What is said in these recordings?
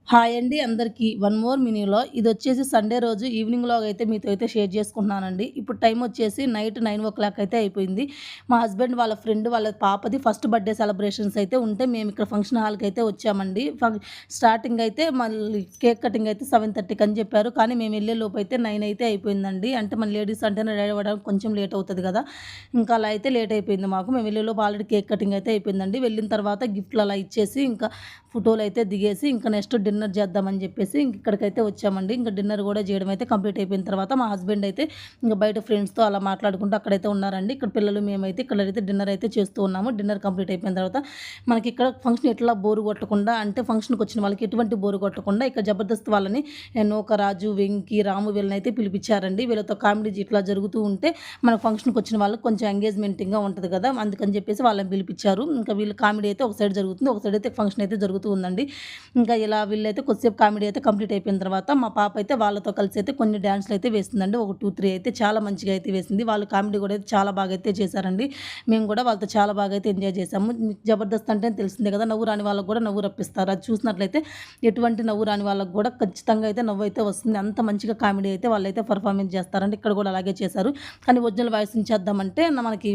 Hi అండి అందరికీ. One more మినీలో ఇదొచ్చేసి Sunday రోజు ఈవినింగ్ వ్లాగ్ అయితే మీతో అయితే షేర్ చేసుకుంటున్నానండి. ఇప్పుడు టైం వచ్చేసి నైట్ 9:00 అయితే అయిపోయింది. మా హస్బెండ్ వాళ్ళ ఫ్రెండ్ వాళ్ళ పాపది ఫస్ట్ బర్త్‌డే సెలబ్రేషన్స్ అయితే ఉంటే మేము ఇక్కడ ఫంక్షన్ హాల్‌కి అయితే వచ్చామండి. స్టార్టింగ్ అయితే మళ్ళీ కేక్ కటింగ్ అయితే 7:30కి అని చెప్పారు. కానీ మేము వెళ్ళే లోపు అయితే 9 అయితే అయిపోయిందండి. అంటే మన లేడీస్ అంటేనే రెడీ అవ్వడానికి కొంచెం లేట్ అవుతది కదా! ఇంకా అలా అయితే లేట్ అయిపోయింది మాకు. మేము వెళ్ళే లోపు ఆల్రెడీ కేక్ కటింగ్ అయితే అయిపోయిందండి. వెళ్ళిన తర్వాత గిఫ్ట్‌లు అలా ఇచ్చేసి ఇంకా ఫోటోలు అయితే దిగేసి ఇంకా నెక్స్ట్ డిన్నర్ చేద్దామని చెప్పేసి ఇక్కడికైతే వచ్చామండి. ఇంకా డిన్నర్ కూడా చేయడం అయితే కంప్లీట్ అయిపోయిన తర్వాత మా హస్బెండ్ అయితే ఇంకా బయట ఫ్రెండ్స్‌తో అలా మాట్లాడుకుంటూ అక్కడైతే ఉన్నారండి. ఇక్కడ పిల్లలు మేమైతే ఇక్కడైతే డిన్నర్ అయితే చేస్తూ ఉన్నాము. డిన్నర్ కంప్లీట్ అయిపోయిన తర్వాత మనకి ఇక్కడ ఫంక్షన్ ఎట్లా బోరు కొట్టకుండా అంటే ఫంక్షన్‌కి వచ్చిన వాళ్ళకి ఎటువంటి బోరు కొట్టకుండా ఇక్కడ జబర్దస్త్ వాళ్ళని నూకరాజు, వెంకీ, రాము వీళ్ళనైతే పిలిపించారండి. వీళ్ళతో కామెడీ ఇట్లా జరుగుతూ ఉంటే మన ఫంక్షన్‌కి వచ్చిన వాళ్ళకి కొంచెం ఎంగేజ్‌మెంటింగ్‌గా ఉంటది కదా! అందుకని చెప్పేసి వాళ్ళని పిలిపించారు. ఇంకా వీళ్ళ కామెడీ అయితే ఒక సైడ్ జరుగుతుంది. ఒక సైడ్ అయితే ఫంక్షన్ అయితే జరుగుతూ ఉందండి. ఇంకా ఇలా వీళ్ళైతే కొద్దిసేపు కామెడీ అయితే కంప్లీట్ అయిపోయిన తర్వాత మా పాప అయితే వాళ్ళతో కలిసి అయితే కొన్ని డాన్స్‌లు అయితే వేసిందండి. ఒక 2, 3 అయితే చాలా మంచిగా అయితే వేసింది. వాళ్ళు కామెడీ కూడా అయితే చాలా బాగా అయితే చేశారండి. మేము కూడా వాళ్ళతో చాలా బాగా అయితే ఎంజాయ్ చేశాము. మీకు జబర్దస్త్ అంటే తెలిసిందే కదా! నవ్వు రాని వాళ్ళకి కూడా నవ్వు రప్పిస్తారు. అది చూసినట్లయితే ఎటువంటి నవ్వు రాని వాళ్ళకి కూడా ఖచ్చితంగా అయితే నవ్వు అయితే వస్తుంది. అంత మంచిగా కామెడీ అయితే వాళ్ళైతే పర్ఫార్మెన్స్ చేస్తారండి. ఇక్కడ కూడా అలాగే చేశారు. కానీ ఒరిజినల్ వాయిస్ ఉంచేద్దామంటే మనకి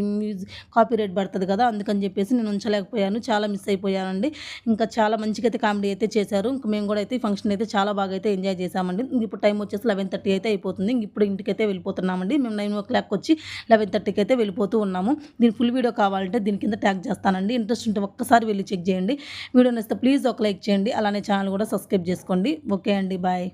కాపీరైట్ పడతది కదా! అందుకని చెప్పేసి నేను ఉంచలేకపోయాను. చాలా మిస్ అయిపోయానండి. ఇంకా చాలా మంచిగా అయితే కామెడీ అయితే చేశారు. ఇంక మేము కూడా అయితే ఈ ఫంక్షన్ అయితే చాలా బాగా అయితే ఎంజాయ్ చేశామండి. ఇప్పుడు టైం వచ్చేసి 11:30 అయితే అయిపోతుంది. ఇప్పుడు ఇంటికైతే వెళ్ళిపోతున్నామండి. మేము 9:00 వచ్చి 11:30కి అయితే వెళ్ళిపోతూ ఉన్నాము. దీని ఫుల్ వీడియో కావాలంటే దీని కింద ట్యాగ్ చేస్తానండి. ఇంట్రెస్ట్ ఉంటే ఒక్కసారి వెళ్ళి చెక్ చేయండి. వీడియో నచ్చితే ప్లీజ్ ఒక లైక్ చేయండి. అలానే ఛానల్ కూడా సబ్స్క్రైబ్ చేసుకోండి. ఓకే అండి. బాయ్.